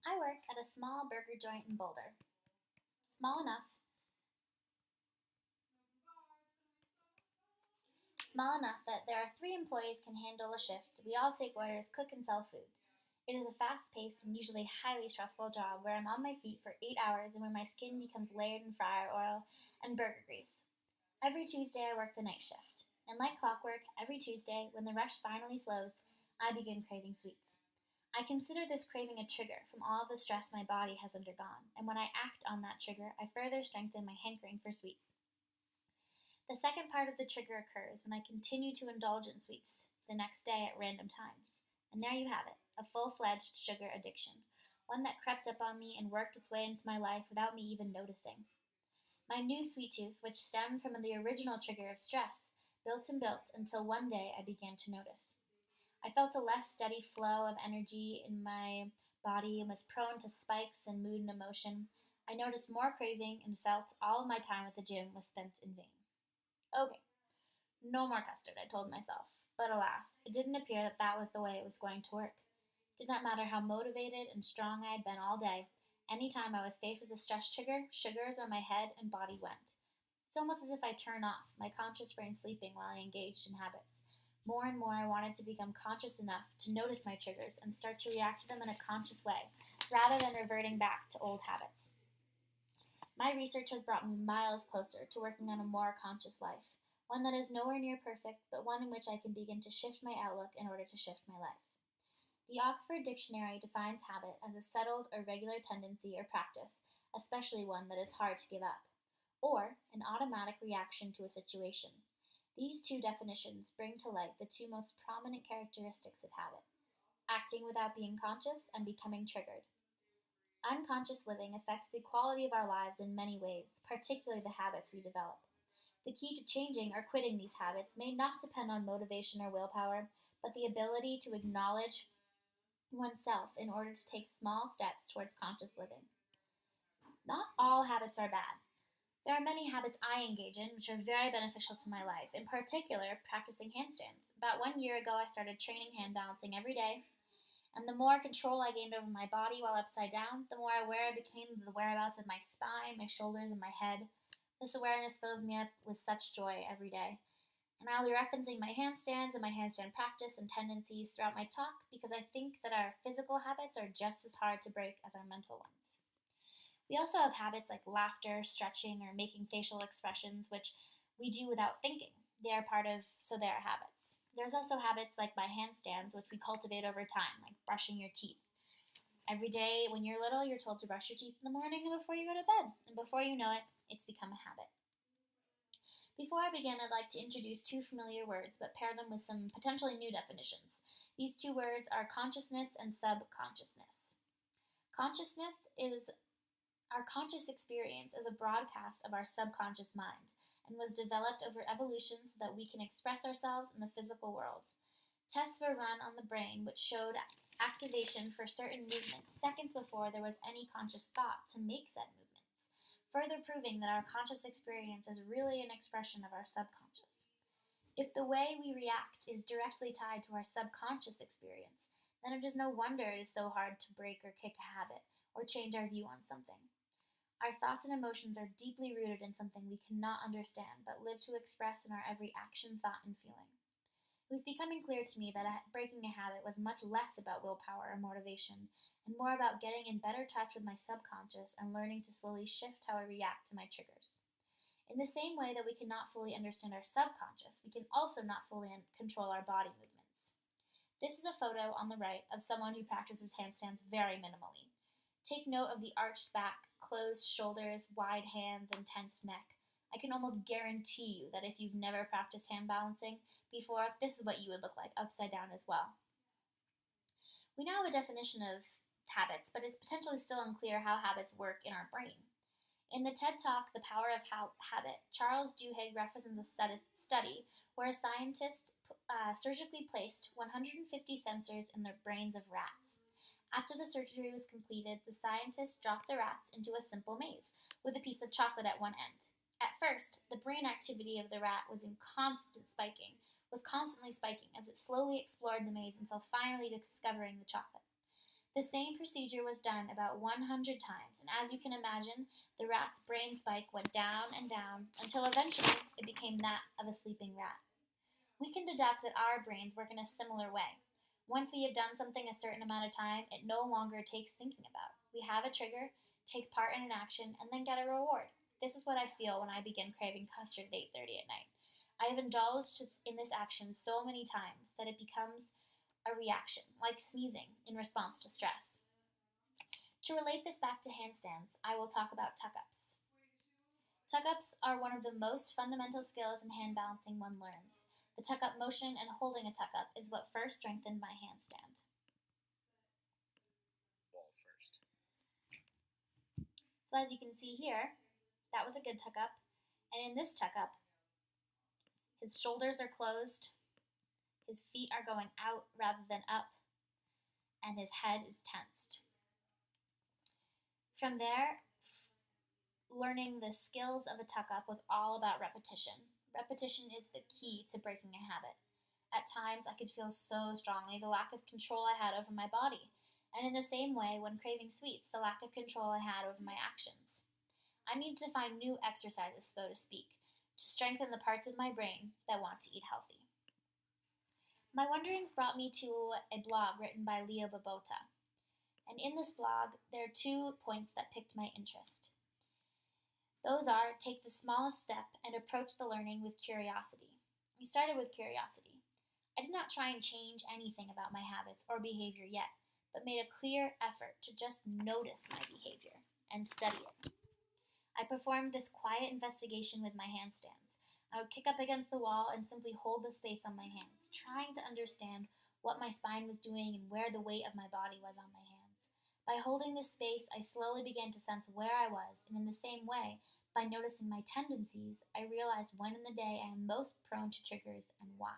I work at a small burger joint in Boulder. Small enough, small enough that there are 3 employees can handle a shift. We all take orders, cook and sell food. It is a fast-paced and usually highly stressful job where I'm on my feet for 8 hours and where my skin becomes layered in fryer oil and burger grease. Every Tuesday I work the night shift. And like clockwork, every Tuesday, when the rush finally slows, I begin craving sweets. I consider this craving a trigger from all the stress my body has undergone, and when I act on that trigger, I further strengthen my hankering for sweets. The second part of the trigger occurs when I continue to indulge in sweets the next day at random times. And there you have it, a full fledged sugar addiction, one that crept up on me and worked its way into my life without me even noticing. My new sweet tooth, which stemmed from the original trigger of stress, built and built until one day I began to notice. I felt a less steady flow of energy in my body and was prone to spikes in mood and emotion. I noticed more craving and felt all of my time at the gym was spent in vain. Okay, no more custard, I told myself. But alas, it didn't appear that that was the way it was going to work. It did not matter how motivated and strong I had been all day. Any time I was faced with a stress trigger, sugar is where my head and body went. It's almost as if I turn off, my conscious brain sleeping while I engaged in habits. More and more, I wanted to become conscious enough to notice my triggers and start to react to them in a conscious way, rather than reverting back to old habits. My research has brought me miles closer to working on a more conscious life, one that is nowhere near perfect, but one in which I can begin to shift my outlook in order to shift my life. The Oxford Dictionary defines habit as a settled or regular tendency or practice, especially one that is hard to give up, or an automatic reaction to a situation. These two definitions bring to light the two most prominent characteristics of habit: acting without being conscious and becoming triggered. Unconscious living affects the quality of our lives in many ways, particularly the habits we develop. The key to changing or quitting these habits may not depend on motivation or willpower, but the ability to acknowledge oneself in order to take small steps towards conscious living. Not all habits are bad. There are many habits I engage in which are very beneficial to my life, in particular, practicing handstands. About 1 year ago, I started training hand balancing every day, and the more control I gained over my body while upside down, the more aware I became of the whereabouts of my spine, my shoulders, and my head. This awareness fills me up with such joy every day. And I'll be referencing my handstands and my handstand practice and tendencies throughout my talk because I think that our physical habits are just as hard to break as our mental ones. We also have habits like laughter, stretching, or making facial expressions, which we do without thinking. They are they are habits. There's also habits like my handstands, which we cultivate over time, like brushing your teeth. Every day when you're little, you're told to brush your teeth in the morning and before you go to bed. And before you know it, it's become a habit. Before I begin, I'd like to introduce two familiar words, but pair them with some potentially new definitions. These two words are consciousness and subconsciousness. Consciousness is our conscious experience is a broadcast of our subconscious mind and was developed over evolution so that we can express ourselves in the physical world. Tests were run on the brain which showed activation for certain movements seconds before there was any conscious thought to make said movements, further proving that our conscious experience is really an expression of our subconscious. If the way we react is directly tied to our subconscious experience, then it is no wonder it is so hard to break or kick a habit or change our view on something. Our thoughts and emotions are deeply rooted in something we cannot understand but live to express in our every action, thought, and feeling. It was becoming clear to me that breaking a habit was much less about willpower or motivation and more about getting in better touch with my subconscious and learning to slowly shift how I react to my triggers. In the same way that we cannot fully understand our subconscious, we can also not fully control our body movements. This is a photo on the right of someone who practices handstands very minimally. Take note of the arched back, closed shoulders, wide hands, and tensed neck. I can almost guarantee you that if you've never practiced hand balancing before, this is what you would look like upside down as well. We now have a definition of habits, but it's potentially still unclear how habits work in our brain. In the TED Talk, The Power of Habit, Charles Duhigg references a study where a scientist surgically placed 150 sensors in the brains of rats. After the surgery was completed, the scientist dropped the rats into a simple maze with a piece of chocolate at one end. At first, the brain activity of the rat was constantly spiking as it slowly explored the maze until finally discovering the chocolate. The same procedure was done about 100 times, and as you can imagine, the rat's brain spike went down and down until eventually it became that of a sleeping rat. We can deduct that our brains work in a similar way. Once we have done something a certain amount of time, it no longer takes thinking about. We have a trigger, take part in an action, and then get a reward. This is what I feel when I begin craving custard at 8:30 at night. I have indulged in this action so many times that it becomes a reaction, like sneezing, in response to stress. To relate this back to handstands, I will talk about tuck-ups. Tuck-ups are one of the most fundamental skills in hand balancing one learns. The tuck-up motion and holding a tuck-up is what first strengthened my handstand. Ball first. So as you can see here, that was a good tuck-up. And in this tuck-up, his shoulders are closed, his feet are going out rather than up, and his head is tensed. From there, learning the skills of a tuck-up was all about repetition. Repetition is the key to breaking a habit. At times, I could feel so strongly the lack of control I had over my body, and in the same way, when craving sweets, the lack of control I had over my actions. I needed to find new exercises, so to speak, to strengthen the parts of my brain that want to eat healthy. My wanderings brought me to a blog written by Leo Babauta, and in this blog, there are 2 points that piqued my interest. Those are, take the smallest step and approach the learning with curiosity. We started with curiosity. I did not try and change anything about my habits or behavior yet, but made a clear effort to just notice my behavior and study it. I performed this quiet investigation with my handstands. I would kick up against the wall and simply hold the space on my hands, trying to understand what my spine was doing and where the weight of my body was on my hands. By holding this space, I slowly began to sense where I was, and in the same way, by noticing my tendencies, I realized when in the day I am most prone to triggers and why.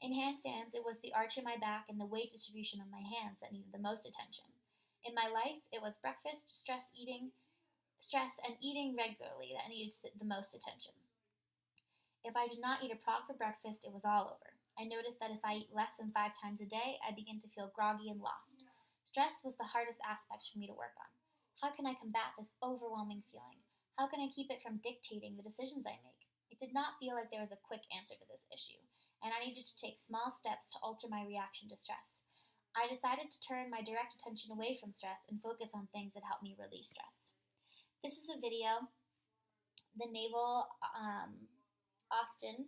In handstands, it was the arch in my back and the weight distribution of my hands that needed the most attention. In my life, it was breakfast, stress, and eating regularly that needed the most attention. If I did not eat a prog for breakfast, it was all over. I noticed that if I eat less than 5 times a day, I begin to feel groggy and lost. Stress was the hardest aspect for me to work on. How can I combat this overwhelming feeling? How can I keep it from dictating the decisions I make? It did not feel like there was a quick answer to this issue, and I needed to take small steps to alter my reaction to stress. I decided to turn my direct attention away from stress and focus on things that help me release stress. This is a video. The Naval Austin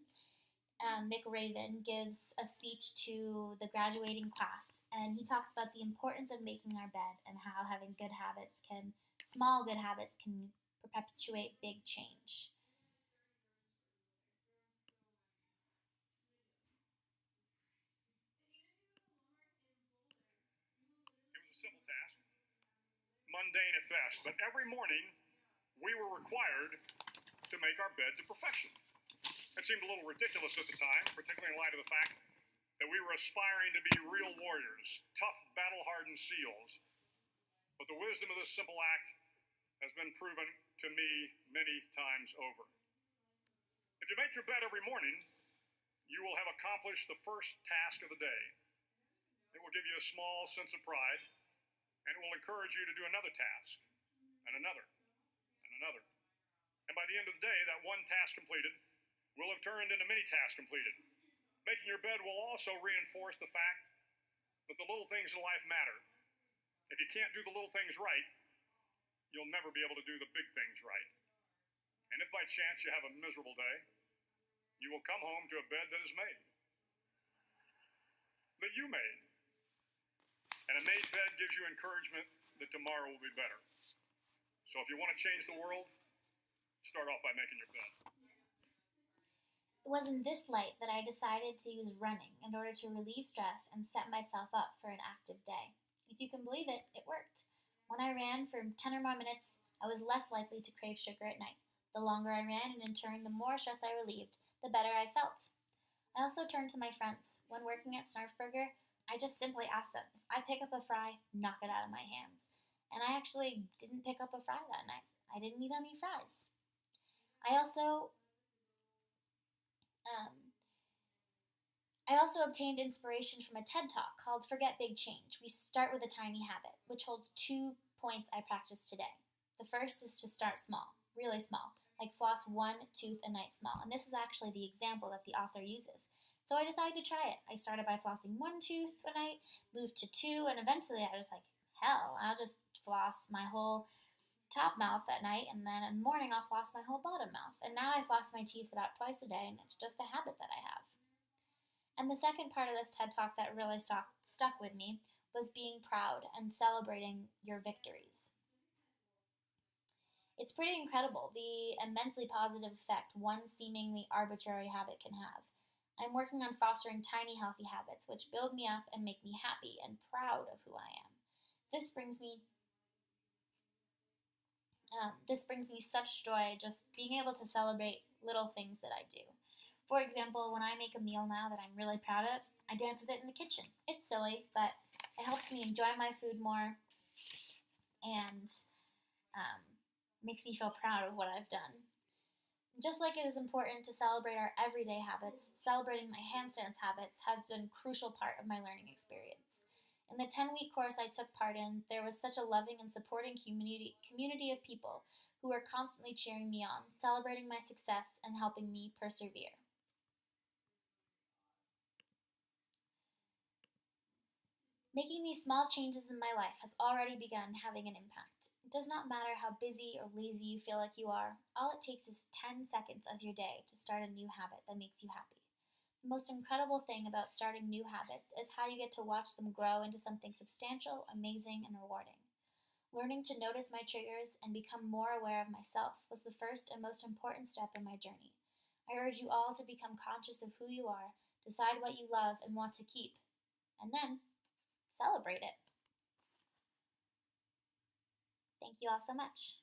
McRaven gives a speech to the graduating class, and he talks about the importance of making our bed and how having small good habits can perpetuate big change. It was a simple task, mundane at best, but every morning we were required to make our bed to perfection. It seemed a little ridiculous at the time, particularly in light of the fact that we were aspiring to be real warriors, tough, battle-hardened SEALs. But the wisdom of this simple act has been proven to me many times over. If you make your bed every morning, you will have accomplished the first task of the day. It will give you a small sense of pride, and it will encourage you to do another task, and another, and another. And by the end of the day, that one task completed will have turned into many tasks completed. Making your bed will also reinforce the fact that the little things in life matter. If you can't do the little things right, you'll never be able to do the big things right. And if by chance you have a miserable day, you will come home to a bed that is made, that you made. And a made bed gives you encouragement that tomorrow will be better. So if you want to change the world, start off by making your bed. It was in this light that I decided to use running in order to relieve stress and set myself up for an active day. If you can believe it, it worked. When I ran for 10 or more minutes, I was less likely to crave sugar at night. The longer I ran, and in turn, the more stress I relieved, the better I felt. I also turned to my friends. When working at Snarfburger, I just simply asked them, if I pick up a fry, knock it out of my hands. And I actually didn't pick up a fry that night. I didn't eat any fries. I also I also obtained inspiration from a TED Talk called Forget Big Change. We start with a tiny habit, which holds 2 points I practice today. The first is to start small, really small, like floss one tooth a night small. And this is actually the example that the author uses. So I decided to try it. I started by flossing one tooth a night, moved to two, and eventually I was like, hell, I'll just floss my whole top mouth at night, and then in the morning I'll floss my whole bottom mouth. And now I floss my teeth about twice a day, and it's just a habit that I have. And the second part of this TED Talk that really stuck with me was being proud and celebrating your victories. It's pretty incredible the immensely positive effect one seemingly arbitrary habit can have. I'm working on fostering tiny healthy habits which build me up and make me happy and proud of who I am. This brings me such joy, just being able to celebrate little things that I do. For example, when I make a meal now that I'm really proud of, I dance with it in the kitchen. It's silly, but it helps me enjoy my food more and makes me feel proud of what I've done. Just like it is important to celebrate our everyday habits, celebrating my handstands habits has been a crucial part of my learning experience. In the 10-week course I took part in, there was such a loving and supporting community of people who were constantly cheering me on, celebrating my success, and helping me persevere. Making these small changes in my life has already begun having an impact. It does not matter how busy or lazy you feel like you are, all it takes is 10 seconds of your day to start a new habit that makes you happy. The most incredible thing about starting new habits is how you get to watch them grow into something substantial, amazing, and rewarding. Learning to notice my triggers and become more aware of myself was the first and most important step in my journey. I urge you all to become conscious of who you are, decide what you love and want to keep, and then celebrate it. Thank you all so much.